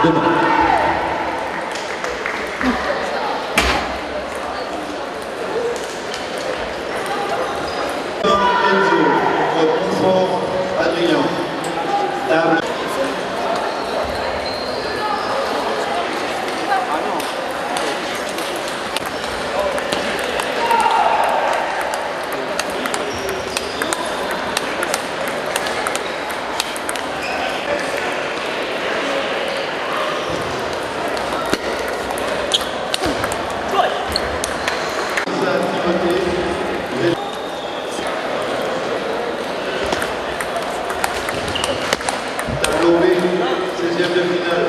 demain. Tableau B, 16e de finale.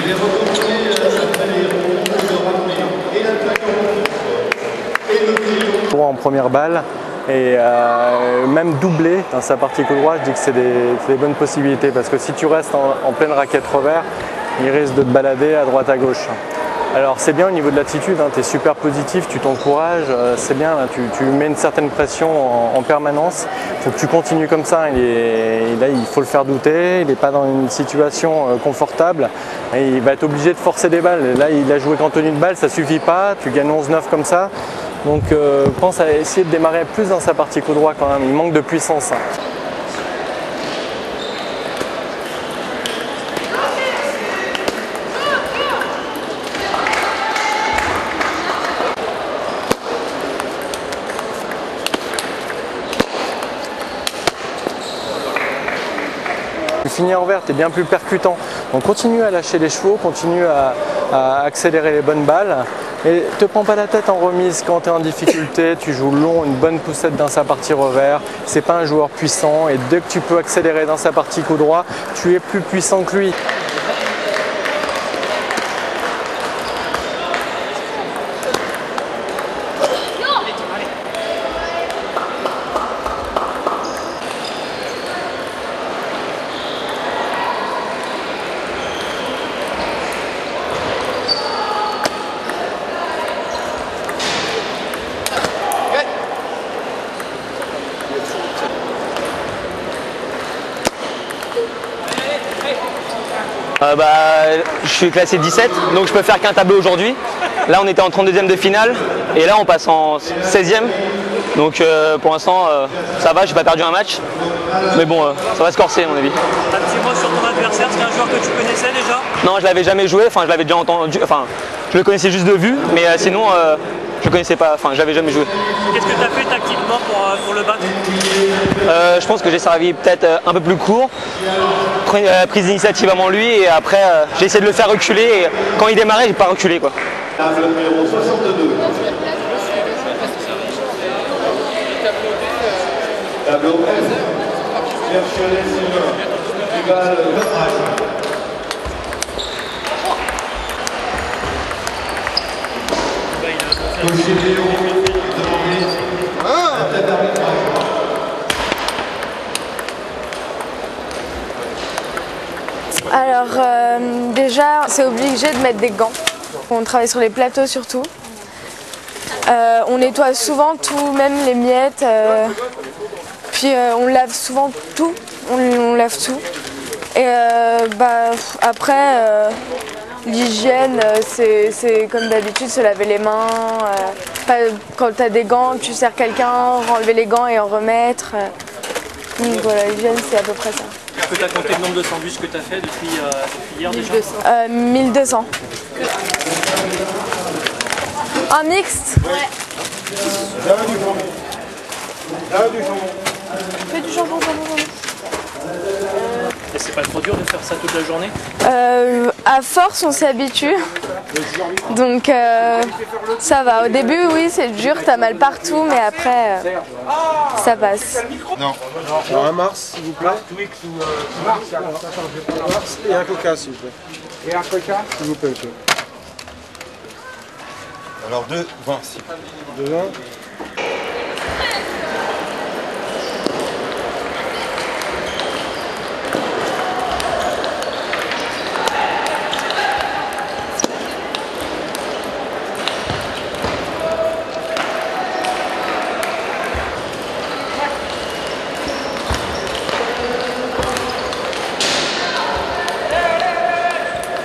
Il est retourné après les ronds de ramener et l'attaquant et le pied. Droit en première balle et même doublé dans sa partie coup droit, je dis que c'est des bonnes possibilités parce que si tu restes en pleine raquette revers, il risque de te balader à droite à gauche. Alors c'est bien au niveau de l'attitude, hein, tu es super positif, tu t'encourages, c'est bien, là, tu mets une certaine pression en permanence, il faut que tu continues comme ça, là il faut le faire douter, il n'est pas dans une situation confortable, et il va être obligé de forcer des balles. Et là il a joué qu'en tenue de balle, ça suffit pas, tu gagnes 11-9 comme ça, donc pense à essayer de démarrer plus dans sa partie coup droit quand même, il manque de puissance. Hein. Tu finis en vert, tu es bien plus percutant. Donc continue à lâcher les chevaux, continue à accélérer les bonnes balles. Et te prends pas la tête en remise quand tu es en difficulté, tu joues long, une bonne poussette dans sa partie revers. C'est pas un joueur puissant et dès que tu peux accélérer dans sa partie coup droit, tu es plus puissant que lui. Je suis classé 17, donc je peux faire qu'un tableau aujourd'hui. Là on était en 32e de finale et là on passe en 16e. Donc pour l'instant ça va, j'ai pas perdu un match. Mais bon, ça va se corser à mon avis. Un petit mot sur ton adversaire, c'est un joueur que tu connaissais déjà? Non, je l'avais jamais joué, enfin je l'avais déjà entendu, enfin je le connaissais juste de vue, mais sinon je le connaissais pas, enfin je l'avais jamais joué. Qu'est-ce que tu as fait tactiquement pour le battre? Je pense que j'ai servi peut-être un peu plus court, prise d'initiative avant lui et après j'ai essayé de le faire reculer et quand il démarrait j'ai pas reculé quoi. Table numéro 62. Tableau 13. Cherchez Sylvain. Duval, Cocher Léo, demandé la tête d'arbitrage. Alors déjà c'est obligé de mettre des gants. On travaille sur les plateaux surtout. On nettoie souvent tout, même les miettes. Puis on lave souvent tout. On lave tout. Et après l'hygiène c'est comme d'habitude se laver les mains. Quand tu as des gants, tu sers quelqu'un, enlever les gants et en remettre. Donc voilà, l'hygiène c'est à peu près ça. Est-ce que tu as compté le nombre de sandwichs que tu as fait depuis hier déjà? 1200. Un mixte? Ouais. Là, du jambon. Là, du jambon. Fais du jambon, jambon. c'est pas trop dur de faire ça toute la journée? À force, on s'habitue. Donc ça va. Au début, oui, c'est dur, t'as mal partout, mais après, ça passe. Non. Alors un Mars, s'il vous plaît. Mars et un Coca, s'il vous plaît. Et un Coca, s'il vous plaît, monsieur. Alors 2, 20, si. 2 20.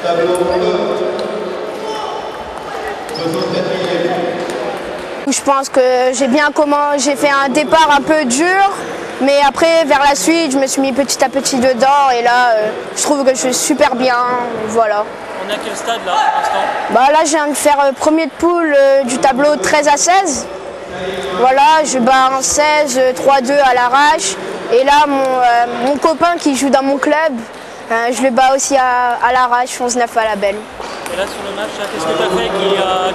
Tableau bleu. Je pense que j'ai fait un départ un peu dur, mais après vers la suite je me suis mis petit à petit dedans et là je trouve que je suis super bien, voilà. On est à quel stade là pour l'instant? Bah là je viens de faire premier de poule du tableau 13 à 16. Voilà, je bats un 16, 3-2 à l'arrache. Et là mon copain qui joue dans mon club, je le bats aussi à l'arrache, 11-9 à la belle. Et là sur le match, qu'est-ce que tu as fait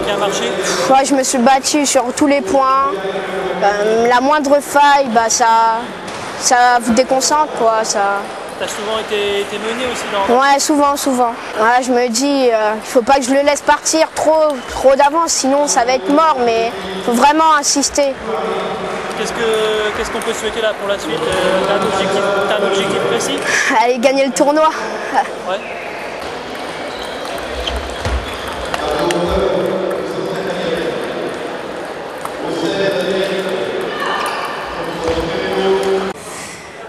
qui a marché? Ouais, je me suis battue sur tous les points. La moindre faille, bah, ça vous déconcentre, quoi. Tu as souvent été mené aussi dans... Ouais, souvent. Ouais, je me dis, il faut pas que je le laisse partir trop d'avance, sinon ça va être mort, mais il faut vraiment insister. Qu'est-ce qu'on peut souhaiter là pour la suite? T'as un objectif précis? Aller gagner le tournoi. Ouais.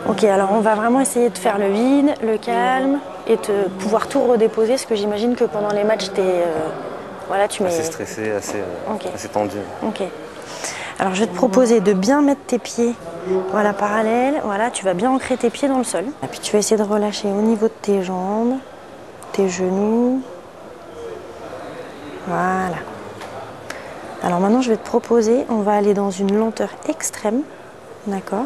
Ok, alors on va vraiment essayer de faire le vide, le calme et de pouvoir tout redéposer, parce que j'imagine que pendant les matchs, voilà, tu mets... Assez stressé, assez tendu. Ok. Alors je vais te proposer de bien mettre tes pieds, voilà, parallèles. Voilà, tu vas bien ancrer tes pieds dans le sol. Et puis tu vas essayer de relâcher au niveau de tes jambes, tes genoux. Voilà. Alors maintenant je vais te proposer, on va aller dans une lenteur extrême, d'accord?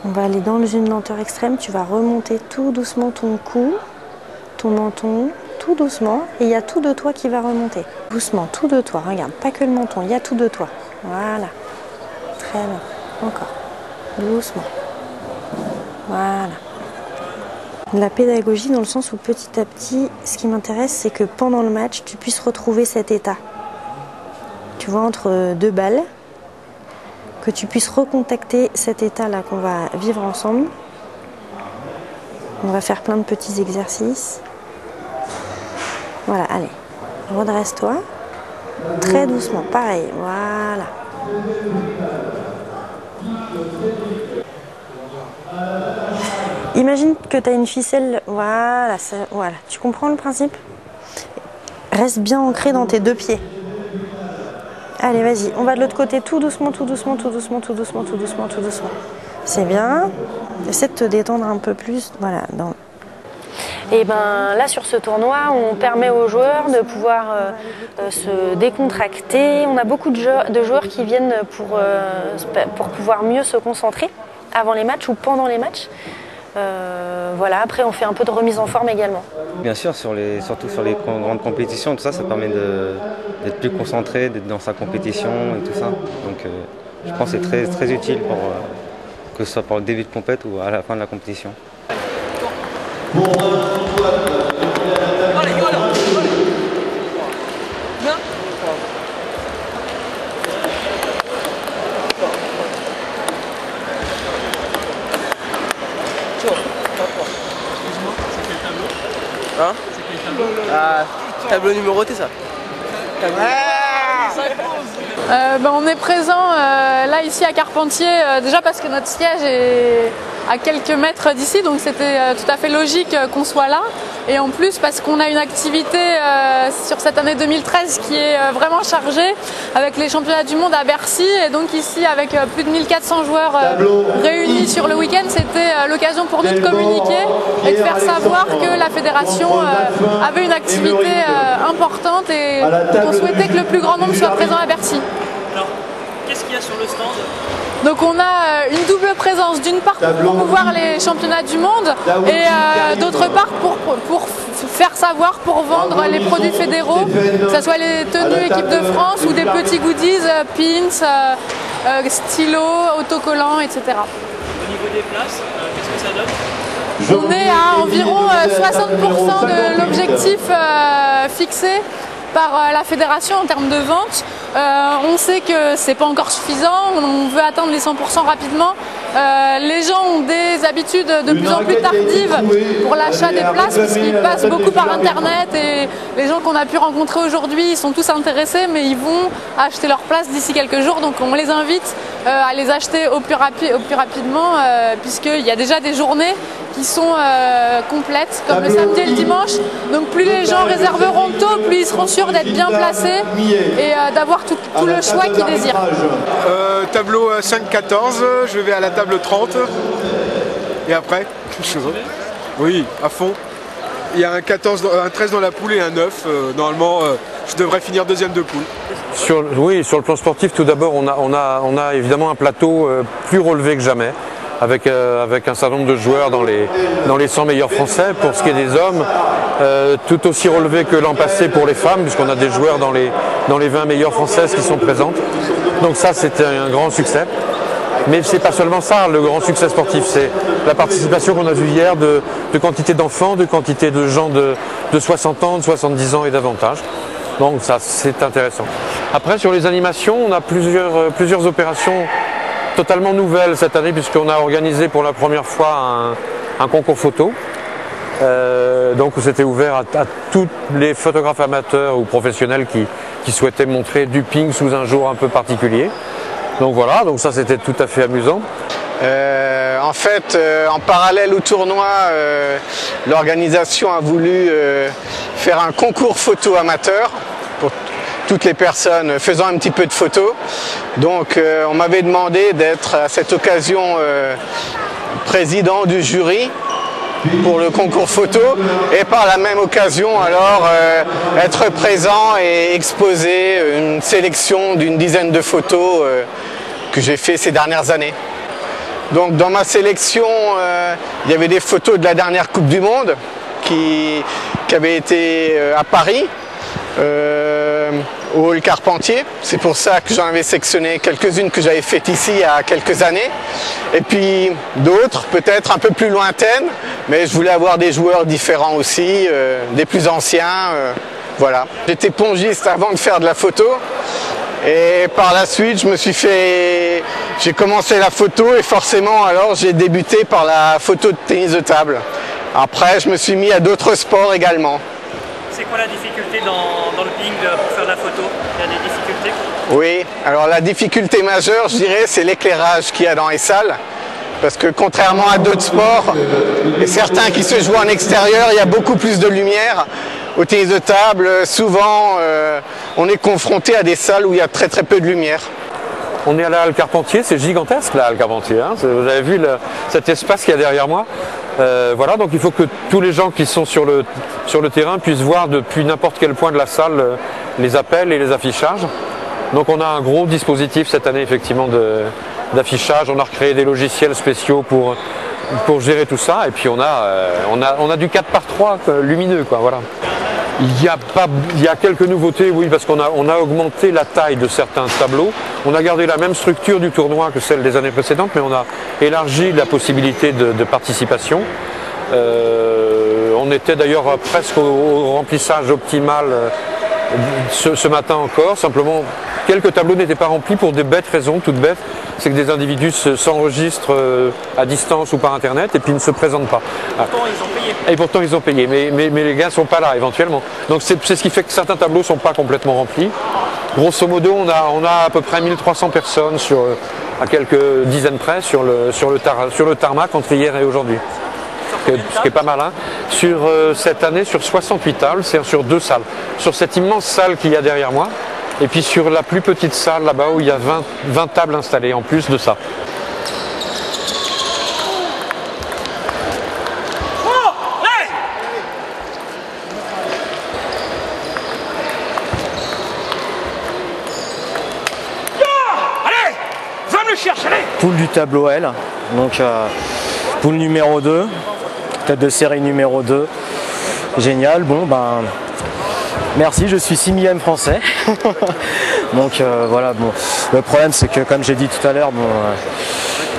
On va aller dans une lenteur extrême, tu vas remonter tout doucement ton cou, ton menton, tout doucement, et il y a tout de toi qui va remonter. Doucement, tout de toi, regarde, pas que le menton, il y a tout de toi. Voilà. Très bien. Encore. Doucement. Voilà. De la pédagogie dans le sens où petit à petit, ce qui m'intéresse, c'est que pendant le match, tu puisses retrouver cet état. Tu vois, entre deux balles, que tu puisses recontacter cet état-là qu'on va vivre ensemble. On va faire plein de petits exercices. Voilà, allez, redresse-toi. Très doucement, pareil, voilà. Imagine que tu as une ficelle, voilà, voilà, tu comprends le principe? Reste bien ancré dans tes deux pieds. Allez, vas-y, on va de l'autre côté, tout doucement, tout doucement, tout doucement, tout doucement, tout doucement, tout doucement. C'est bien. Essaie de te détendre un peu plus, voilà. Et ben là, sur ce tournoi, on permet aux joueurs de pouvoir se décontracter. On a beaucoup de joueurs qui viennent pour pouvoir mieux se concentrer avant les matchs ou pendant les matchs. Voilà, après on fait un peu de remise en forme également. Bien sûr, surtout sur les grandes compétitions, tout ça, ça permet d'être plus concentré, d'être dans sa compétition et tout ça. Donc je pense que c'est très, très utile que ce soit pour le début de compète ou à la fin de la compétition. Hein? Ah, tableau numéroté ça. On est présent là ici à Carpentier déjà parce que notre siège est à quelques mètres d'ici, donc c'était tout à fait logique qu'on soit là, et en plus parce qu'on a une activité sur cette année 2013 qui est vraiment chargée avec les championnats du monde à Bercy, et donc ici avec plus de 1400 joueurs réunis sur le week-end, c'était l'occasion pour nous de communiquer et de faire savoir que la fédération avait une activité importante et qu'on souhaitait que le plus grand nombre soit présent à Bercy. Alors, qu'est-ce qu'il y a sur le stand? Donc on a une double présence, d'une part pour promouvoir les championnats du monde et d'autre part pour faire savoir, pour vendre les produits fédéraux, que ce soit les tenues équipe de France ou des petits goodies, pins, stylos, autocollants, etc. Au niveau des places, qu'est-ce que ça donne? On est à environ 60% de l'objectif fixé par la fédération en termes de vente. On sait que c'est pas encore suffisant, on veut atteindre les 100% rapidement. Les gens ont des habitudes de plus en plus tardives pour l'achat des places puisqu'ils passent beaucoup par internet et les gens qu'on a pu rencontrer aujourd'hui ils sont tous intéressés mais ils vont acheter leur place d'ici quelques jours, donc on les invite à les acheter au plus rapidement puisqu'il y a déjà des journées qui sont complètes comme le samedi et le dimanche, donc plus les gens réserveront tôt, plus ils seront sûrs d'être bien placés et d'avoir tout le choix qu'ils désirent. Tableau 5-14, je vais à la table 30 et après, oui, à fond. Il y a un 13 dans la poule et un 9, normalement je devrais finir deuxième de poule. Oui, sur le plan sportif, tout d'abord on a évidemment un plateau plus relevé que jamais. Avec un certain nombre de joueurs dans les 100 meilleurs français. Pour ce qui est des hommes, tout aussi relevé que l'an passé pour les femmes, puisqu'on a des joueurs dans les 20 meilleures françaises qui sont présentes. Donc ça, c'était un grand succès. Mais c'est pas seulement ça, le grand succès sportif, c'est la participation qu'on a vue hier de quantité d'enfants, de quantité de gens de 60 ans, de 70 ans et davantage. Donc ça, c'est intéressant. Après, sur les animations, on a plusieurs opérations totalement nouvelle cette année puisqu'on a organisé pour la première fois un concours photo. Donc c'était ouvert à tous les photographes amateurs ou professionnels qui souhaitaient montrer du ping sous un jour un peu particulier. Donc voilà, donc ça c'était tout à fait amusant. En fait, en parallèle au tournoi, l'organisation a voulu faire un concours photo amateur pour toutes les personnes faisant un petit peu de photos. Donc on m'avait demandé d'être à cette occasion président du jury pour le concours photo et par la même occasion alors être présent et exposer une sélection d'une dizaine de photos que j'ai fait ces dernières années. Donc dans ma sélection, il y avait des photos de la dernière Coupe du Monde qui avait été à Paris. Au hall Carpentier, c'est pour ça que j'en avais sectionné quelques-unes que j'avais faites ici il y a quelques années, et puis d'autres peut-être un peu plus lointaines, mais je voulais avoir des joueurs différents aussi, des plus anciens, voilà. J'étais pongiste avant de faire de la photo, et par la suite j'ai commencé la photo et forcément alors j'ai débuté par la photo de tennis de table. Après je me suis mis à d'autres sports également. C'est quoi la difficulté dans le ping pour faire de la photo? Il y a des difficultés? Oui, alors la difficulté majeure, je dirais, c'est l'éclairage qu'il y a dans les salles. Parce que contrairement à d'autres sports, et certains qui se jouent en extérieur, il y a beaucoup plus de lumière. Au tennis de table, souvent, on est confronté à des salles où il y a très peu de lumière. On est à la halle Carpentier, c'est gigantesque la halle Carpentier. Hein. Vous avez vu cet espace qu'il y a derrière moi. Voilà, donc il faut que tous les gens qui sont sur le terrain puissent voir depuis n'importe quel point de la salle les appels et les affichages. Donc on a un gros dispositif cette année effectivement d'affichage. On a recréé des logiciels spéciaux pour gérer tout ça. Et puis on a du 4x3 lumineux, quoi. Voilà. Il y a quelques nouveautés, oui, parce qu'on a augmenté la taille de certains tableaux. On a gardé la même structure du tournoi que celle des années précédentes, mais on a élargi la possibilité de participation. On était d'ailleurs presque au remplissage optimal ce matin encore. Simplement, quelques tableaux n'étaient pas remplis pour des bêtes raisons, toutes bêtes. C'est que des individus s'enregistrent à distance ou par internet et puis ne se présentent pas. Pourtant ils ont payé. Et pourtant ils ont payé, mais les gars ne sont pas là éventuellement. Donc c'est ce qui fait que certains tableaux ne sont pas complètement remplis. Grosso modo, on a à peu près 1300 personnes à quelques dizaines près sur le tarmac entre hier et aujourd'hui. Ce qui est pas mal, hein. Sur cette année, sur 68 tables, c'est sur 2 salles. Sur cette immense salle qu'il y a derrière moi, et puis sur la plus petite salle là-bas où il y a 20 tables installées en plus de ça. poule du tableau L, donc poule numéro 2, tête de série numéro 2. Génial, bon ben merci, je suis 6e français. Donc voilà, bon. Le problème c'est que comme j'ai dit tout à l'heure, bon,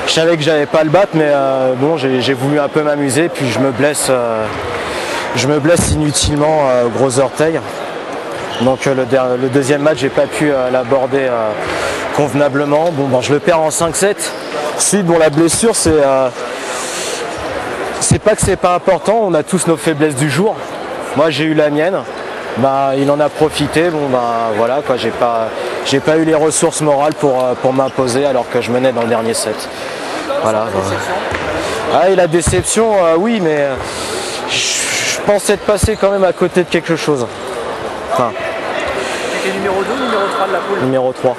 je savais que j'avais pas le battre, mais bon, j'ai voulu un peu m'amuser, puis je me blesse inutilement gros orteil. Donc le deuxième match, j'ai pas pu l'aborder convenablement. Bon, ben, je le perds en 5-7. Ensuite, bon, la blessure, c'est pas que c'est pas important, on a tous nos faiblesses du jour. Moi j'ai eu la mienne, bah, il en a profité, bon bah voilà quoi, j'ai pas eu les ressources morales pour m'imposer alors que je menais dans le dernier set. Voilà. Ah, et la déception, oui, mais je pense être passé quand même à côté de quelque chose. Enfin, c'était numéro 2 ou numéro 3 de la poule? Numéro 3.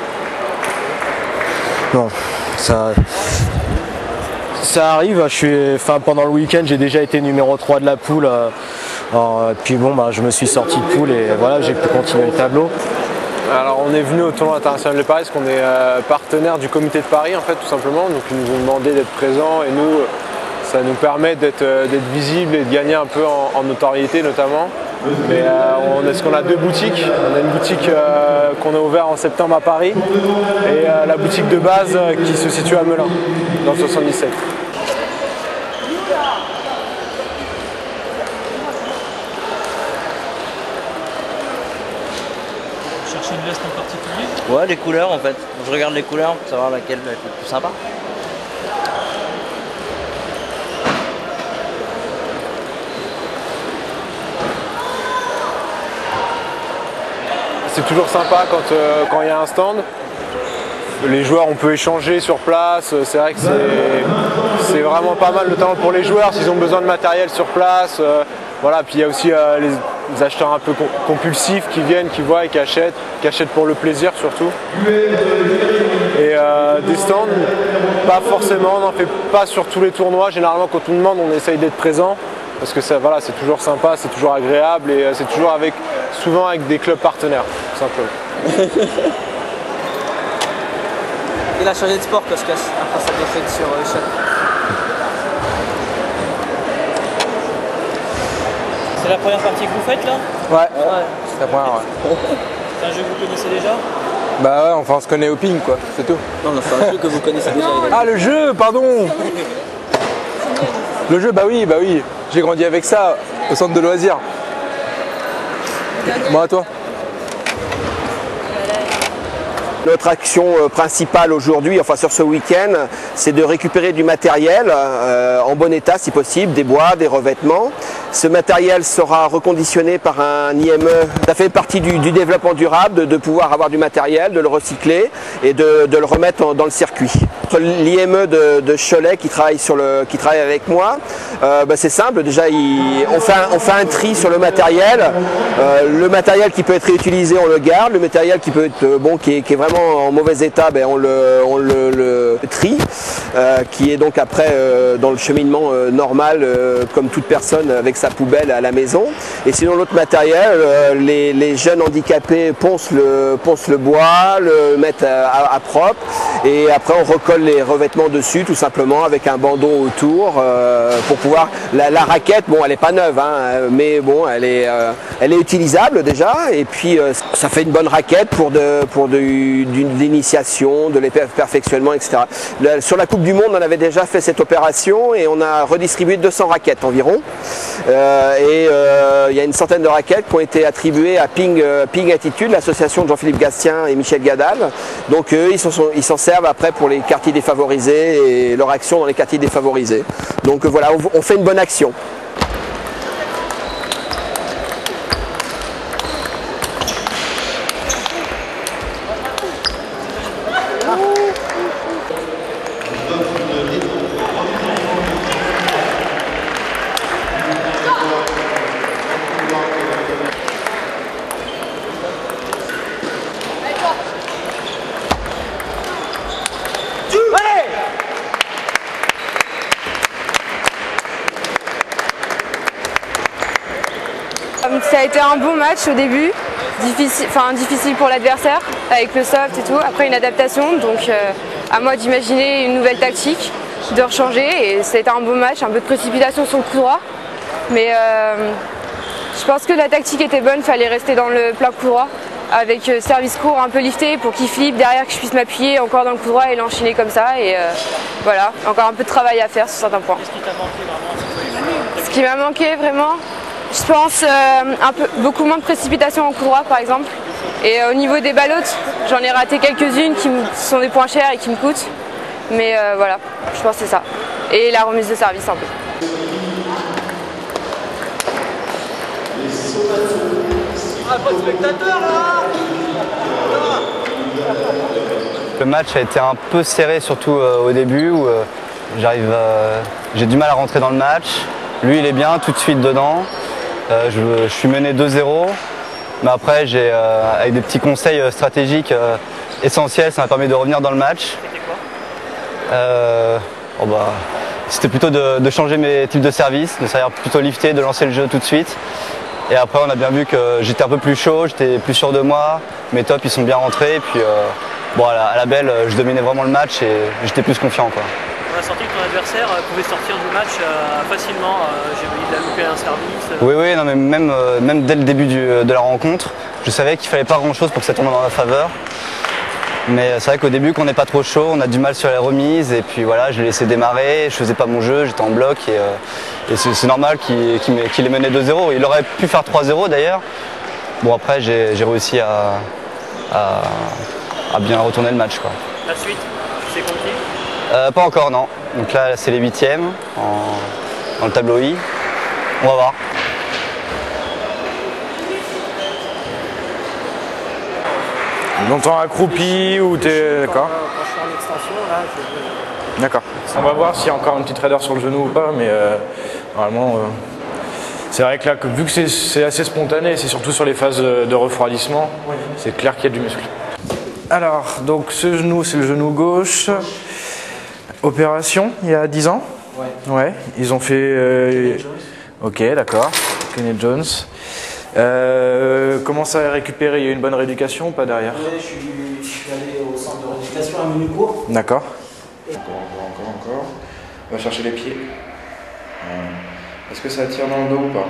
Non, ça arrive, pendant le week-end j'ai déjà été numéro 3 de la poule, puis bon bah, je me suis sorti de poule et voilà, j'ai pu continuer le tableau. Alors on est venu au tournoi international de Paris parce qu'on est partenaire du comité de Paris en fait tout simplement, donc ils nous ont demandé d'être présents et nous ça nous permet d'être visible et de gagner un peu en notoriété notamment. Mais est-ce qu'on a 2 boutiques? On a une boutique qu'on a ouverte en septembre à Paris et la boutique de base qui se situe à Melun, dans le 77. Vous cherchez une veste en particulier? Ouais, les couleurs en fait. Je regarde les couleurs pour savoir laquelle est le plus sympa. C'est toujours sympa quand il y a un stand. Les joueurs, on peut échanger sur place. C'est vrai que c'est vraiment pas mal, notamment pour les joueurs, s'ils ont besoin de matériel sur place. Voilà. Puis il y a aussi les acheteurs un peu compulsifs qui viennent, qui voient et qui achètent pour le plaisir surtout. Et des stands, pas forcément, on n'en fait pas sur tous les tournois. Généralement, quand on demande, on essaye d'être présent. Parce que voilà, c'est toujours sympa, c'est toujours agréable et c'est toujours souvent avec des clubs partenaires, tout simplement. Il a changé de sport, Koskas, après sa défaite sur Shot. C'est la première partie que vous faites là? Ouais, c'est la première, ouais. C'est un jeu que vous connaissez déjà? Bah ouais, enfin on se connaît au ping quoi, c'est tout. Non, c'est un jeu que vous connaissez déjà. Ah le jeu, pardon. Le jeu, bah oui, j'ai grandi avec ça au centre de loisirs. Bon à toi. Notre action principale aujourd'hui, enfin sur ce week-end, c'est de récupérer du matériel en bon état si possible, des bois, des revêtements. Ce matériel sera reconditionné par un IME. Ça fait partie du développement durable, de pouvoir avoir du matériel, de le recycler et de le remettre dans le circuit. L'IME de Cholet qui travaille avec moi, c'est simple, déjà on fait un tri sur le matériel. Le matériel qui peut être réutilisé, on le garde. Le matériel qui peut être qui est vraiment en mauvais état, on le trie, qui est donc après dans le cheminement normal comme toute personne avec sa poubelle à la maison. Et sinon l'autre matériel, les jeunes handicapés poncent le bois, le mettent à propre et après on recolle les revêtements dessus tout simplement avec un bandeau autour pour pouvoir... La raquette, bon elle n'est pas neuve, hein, mais bon elle est utilisable déjà et puis ça fait une bonne raquette pour de l'initiation, de perfectionnement, etc. Sur la Coupe du Monde, on avait déjà fait cette opération et on a redistribué 200 raquettes environ. Il y a une centaine de raquettes qui ont été attribuées à Ping Attitude, l'association de Jean-Philippe Gastien et Michel Gadal. Donc eux, ils s'en servent après pour les quartiers défavorisés et leur action dans les quartiers défavorisés. Donc voilà, on fait une bonne action. Ça a été un bon match au début, difficile pour l'adversaire avec le soft et tout, après une adaptation, donc à moi d'imaginer une nouvelle tactique, de rechanger. Et c'était un beau match, un peu de précipitation sur le coup droit. Mais je pense que la tactique était bonne, il fallait rester dans le plein coup droit. Avec service court un peu lifté pour qu'il flippe derrière, que je puisse m'appuyer encore dans le coup droit et l'enchaîner comme ça. Et voilà, encore un peu de travail à faire sur certains points. Qu'est-ce qui t'a manqué vraiment? Ce qui m'a manqué vraiment, je pense beaucoup moins de précipitation en coup droit par exemple. Et au niveau des ballottes, j'en ai raté quelques-unes qui sont des points chers et qui me coûtent. Mais voilà, je pense que c'est ça. Et la remise de service un peu. Le match a été un peu serré, surtout au début où j'ai du mal à rentrer dans le match. Lui il est bien tout de suite dedans. Je suis mené 2-0, mais après avec des petits conseils stratégiques essentiels, ça m'a permis de revenir dans le match. C'était plutôt de changer mes types de services, de servir plutôt lifté, de lancer le jeu tout de suite. Et après on a bien vu que j'étais un peu plus chaud, j'étais plus sûr de moi, mes tops ils sont bien rentrés, et puis à la belle je dominais vraiment le match et j'étais plus confiant, quoi. On a senti que ton adversaire pouvait sortir du match facilement, il a loupé un service. Oui, non, mais même dès le début de la rencontre, je savais qu'il ne fallait pas grand chose pour que ça tombe dans ma faveur. Mais c'est vrai qu'au début, quand on n'est pas trop chaud, on a du mal sur les remises. Et puis voilà, je l'ai laissé démarrer, je faisais pas mon jeu, j'étais en bloc. Et c'est normal qu'il ait mené 2-0. Il aurait pu faire 3-0 d'ailleurs. Bon, après, j'ai réussi à bien retourner le match, quoi. La suite, c'est compris? Pas encore, non. Donc là, c'est les 8e dans le tableau I. On va voir. Longtemps accroupi ou t'es... D'accord. Quand je suis en extension, là, je... D'accord. On va voir s'il y a encore une petite raideur sur le genou ou pas, mais normalement... C'est vrai que là, vu que c'est assez spontané, c'est surtout sur les phases de refroidissement, c'est clair qu'il y a du muscle. Alors, donc ce genou, c'est le genou gauche. Opération, il y a 10 ans. Ouais. Ils ont fait... Ok, d'accord. Kenny Jones. Comment ça a récupéré? Il y a eu une bonne rééducation ou pas derrière? Oui, je suis allé au centre de rééducation à Minucourt. D'accord. Encore. On va chercher les pieds. Est-ce que ça tire dans le dos ou pas?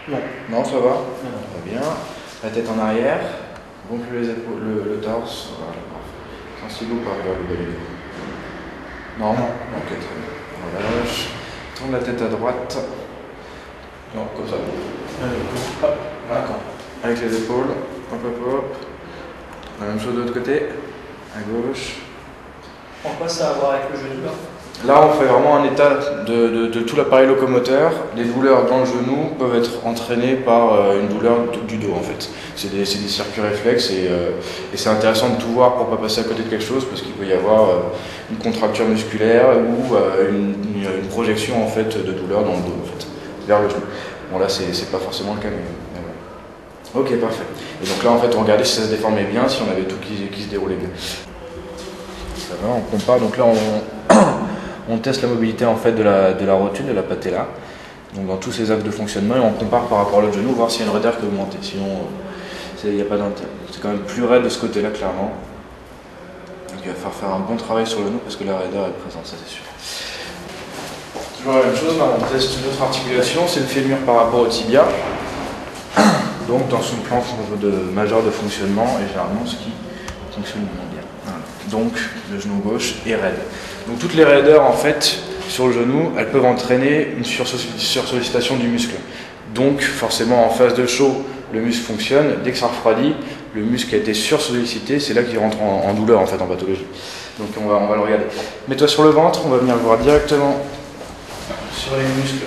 Non. Non, ça va? Ça va bien. La tête en arrière. Gonfle les épaules, le torse. Voilà, parfait. Sensible ou pas? Regarde le bel égo. Non. Ok, très bien. On relâche. Tourne la tête à droite. Non, comme ça. D'accord. Avec les épaules. Hop. La même chose de l'autre côté. À gauche. En quoi ça a à voir avec le genou là? Là, on fait vraiment un état de tout l'appareil locomoteur. Les douleurs dans le genou peuvent être entraînées par une douleur du dos en fait. C'est des circuits réflexes et c'est intéressant de tout voir pour ne pas passer à côté de quelque chose parce qu'il peut y avoir une contracture musculaire ou une projection en fait de douleur dans le dos en fait, vers le genou. Bon là, c'est pas forcément le cas, mais voilà. Ok, parfait. Et donc là, en fait, on regardait si ça se déformait bien, si on avait tout qui se déroulait bien. Ça va, on compare. Donc là, on teste la mobilité en fait de la rotule, de la patella, donc dans tous ces axes de fonctionnement, et on compare par rapport à l'autre genou, voir s'il y a une raideur qui augmente. Sinon, il n'y a pas d'intérêt. C'est quand même plus raide de ce côté-là, clairement. Donc il va falloir faire un bon travail sur le genou parce que la raideur est présente, ça c'est sûr. Toujours la même chose, là, on teste une autre articulation, c'est le fémur par rapport au tibia. Donc dans son plan majeur de fonctionnement, et généralement ce qui fonctionne moins bien. Voilà. Donc le genou gauche est raide. Donc toutes les raideurs en fait sur le genou, elles peuvent entraîner une sursollicitation du muscle. Donc forcément en phase de chaud, le muscle fonctionne. Dès que ça refroidit, le muscle a été sursollicité, c'est là qu'il rentre en douleur en fait en pathologie. Donc on va le regarder. Mets-toi sur le ventre, on va venir le voir directement sur les muscles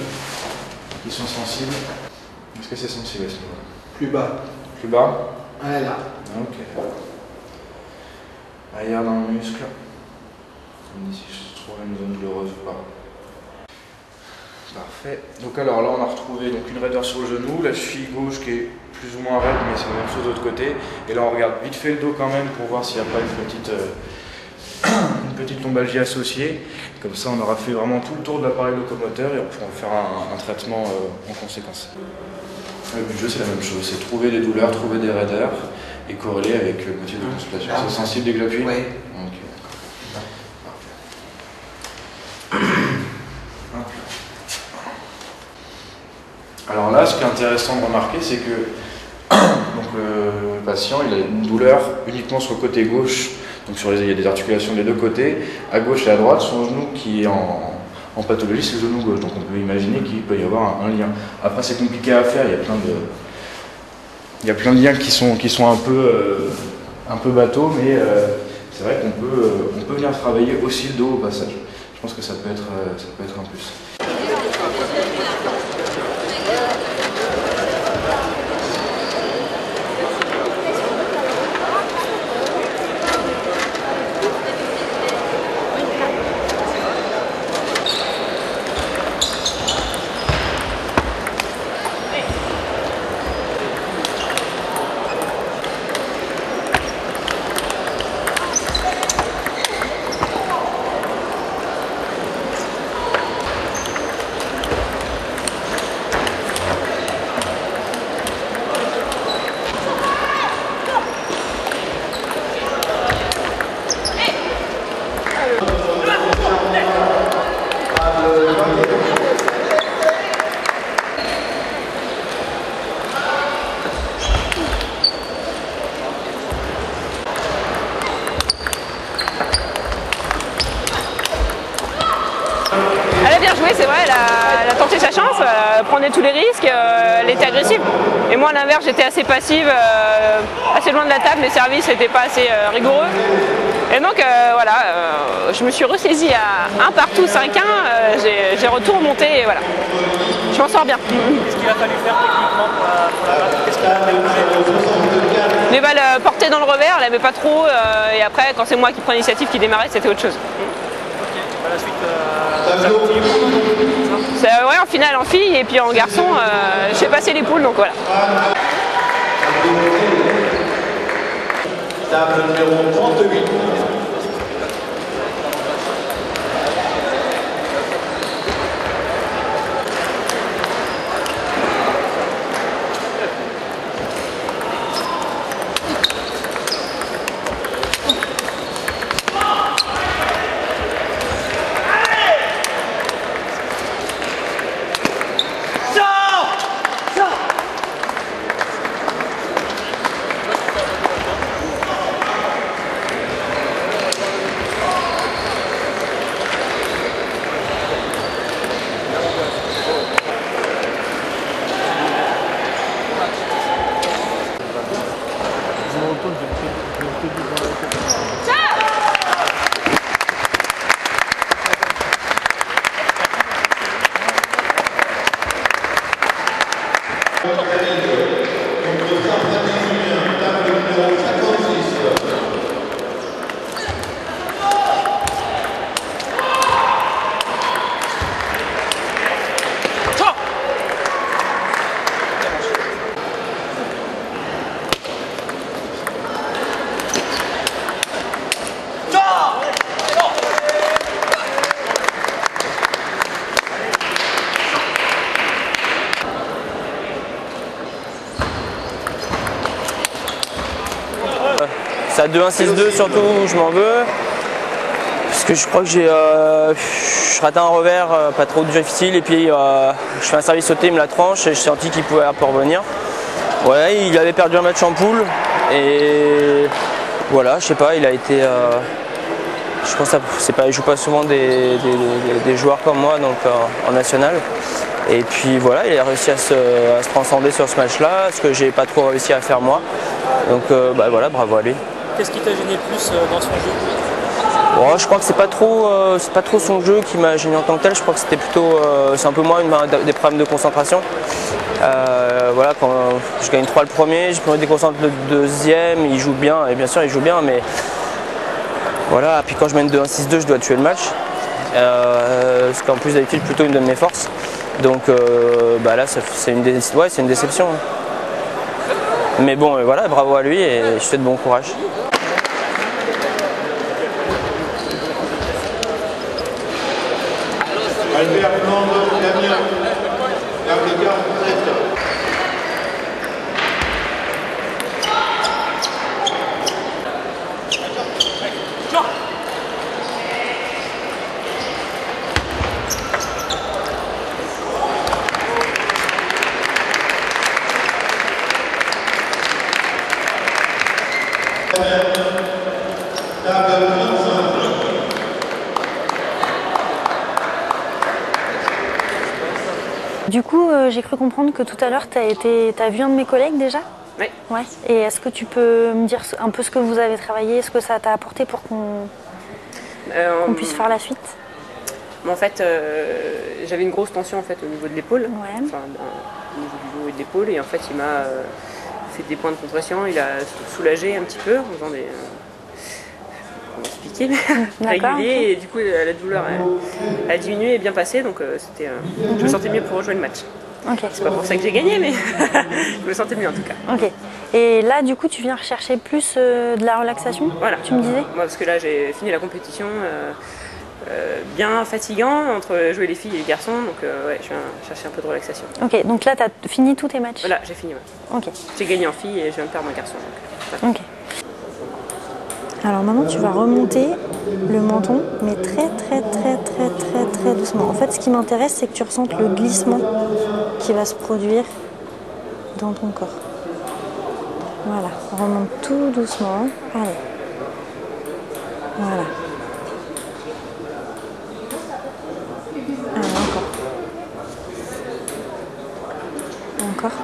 qui sont sensibles. Est-ce que c'est sensible à ce niveau-là? Plus bas. Plus bas? Ouais, là. Ok. Ailleurs dans le muscle. On dit si je trouve une zone douloureuse ou pas. Parfait. Donc alors là on a retrouvé donc une raideur sur le genou, la cheville gauche qui est plus ou moins raide mais c'est la même chose de l'autre côté. Et là on regarde vite fait le dos quand même pour voir s'il n'y a pas une petite lombalgie associée. Comme ça on aura fait vraiment tout le tour de l'appareil locomoteur et on pourra faire un traitement en conséquence. Le but du jeu c'est la même chose, c'est trouver des douleurs, trouver des raideurs et corréler avec le motif de consultation. C'est sensible dès que j'appuie? Oui. Ok. Alors là, ce qui est intéressant de remarquer, c'est que donc, le patient il a une douleur uniquement sur le côté gauche, donc il y a des articulations des deux côtés, à gauche et à droite, son genou qui est en pathologie, c'est le genou gauche, donc on peut imaginer qu'il peut y avoir un lien. Après c'est compliqué à faire, il y a plein de liens qui sont un peu bateaux, mais c'est vrai qu'on peut venir travailler aussi le dos au passage. Je pense que ça peut être un plus. Elle a bien joué, c'est vrai, elle a tenté sa chance, elle prenait tous les risques, elle était agressive. Et moi à l'inverse, j'étais assez passive, assez loin de la table, mes services n'étaient pas assez rigoureux. Et donc voilà, je me suis ressaisie à 1 partout, 5-1, j'ai retour remonté et voilà. Je m'en sors bien. Qu'est-ce qu'il a fallu faire techniquement pour la balle? Qu'est-ce qu'il a fait bouger? Les balles portées dans le revers, elle n'aimait pas trop, et après quand c'est moi qui prends l'initiative qui démarrait, c'était autre chose. Par la suite, ouais, en finale en fille et puis en garçon, j'ai passé les poules donc voilà. Table numéro 38. C'est à 2-1-6-2 surtout, je m'en veux. Parce que je crois que je ratais un revers, pas trop difficile, et puis je fais un service sauté, il me la tranche, et j'ai senti qu'il pouvait un peu revenir. Ouais, il avait perdu un match en poule, et voilà, je sais pas, il a été... je pense qu'il joue pas souvent des joueurs comme moi donc, en national. Et puis voilà, il a réussi à se transcender sur ce match-là, ce que j'ai pas trop réussi à faire moi. Donc bah, voilà, bravo à lui. Qu'est-ce qui t'a gêné le plus dans son jeu? Bon, je crois que c'est pas trop son jeu qui m'a gêné en tant que tel. Je crois que c'était plutôt, c'est un peu moins des problèmes de concentration. Voilà, quand je gagne 3 le premier, je me déconcentre le deuxième, il joue bien, et bien sûr il joue bien, mais voilà, puis quand je mène 2-1-6-2, je dois tuer le match. Ce qu'en plus d'habitude plutôt une de mes forces. Donc bah là c'est une déception. Mais bon, voilà, bravo à lui et je souhaite bon courage. Albert Blanc, Damien, table 47. Du coup, j'ai cru comprendre que tout à l'heure, tu as vu un de mes collègues déjà? Oui. Ouais. Et est-ce que tu peux me dire un peu ce que vous avez travaillé, ce que ça t'a apporté pour qu'on puisse faire la suite? En fait, j'avais une grosse tension en fait, au niveau de l'épaule, ouais. Enfin, au niveau du dos et de l'épaule, et en fait il m'a fait des points de compression, il a soulagé un petit peu en faisant des... comment expliquer, réguliers, et du coup la douleur a diminué et bien passé, donc je me sentais mieux pour rejouer le match. Okay. C'est pas pour ça que j'ai gagné, mais je me sentais mieux en tout cas. Ok. Et là, du coup, tu viens rechercher plus de la relaxation? Voilà. Tu me disais? Moi, parce que là, j'ai fini la compétition bien fatigant entre jouer les filles et les garçons, donc ouais, je viens chercher un peu de relaxation. Ok, donc là, tu as fini tous tes matchs? Voilà, j'ai fini, ouais. Ok. J'ai gagné en filles et je viens de perdre en garçon. Donc, ok. Alors maintenant, tu vas remonter le menton, mais très doucement. En fait, ce qui m'intéresse, c'est que tu ressentes le glissement qui va se produire dans ton corps. Voilà, remonte tout doucement. Allez. Voilà. Allez, encore.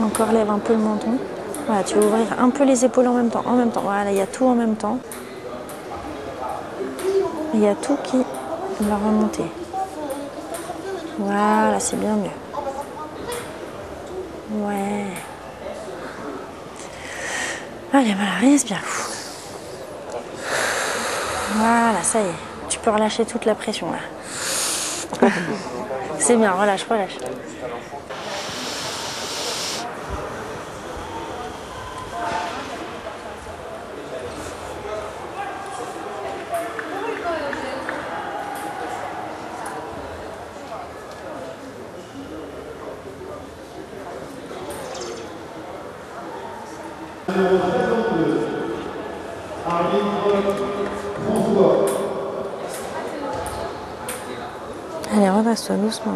Encore, lève un peu le menton. Voilà, tu vas ouvrir un peu les épaules en même temps. Voilà, il y a tout en même temps. Il y a tout qui va remonter. Voilà, c'est bien mieux. Ouais. Allez, voilà, respire. Voilà, ça y est. Tu peux relâcher toute la pression là. C'est bien, relâche. Allez, redresse-toi doucement.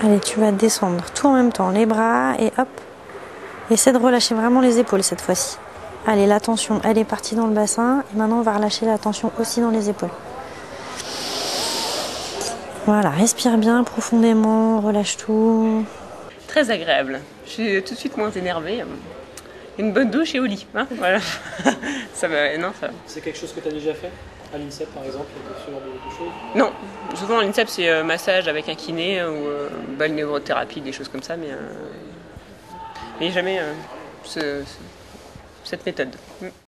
Allez, tu vas descendre tout en même temps, les bras et hop. Essaie de relâcher vraiment les épaules cette fois-ci. Allez, la tension, elle est partie dans le bassin. Et maintenant, on va relâcher la tension aussi dans les épaules. Voilà, respire bien profondément, relâche tout. très agréable. Je suis tout de suite moins énervée. Une bonne douche et au lit. Hein, voilà. Ça va, non, ça va. C'est quelque chose que tu as déjà fait à l'INSEP par exemple, ce genre de choses? Non, souvent à l'INSEP c'est massage avec un kiné ou balnéothérapie, des choses comme ça, mais jamais cette méthode.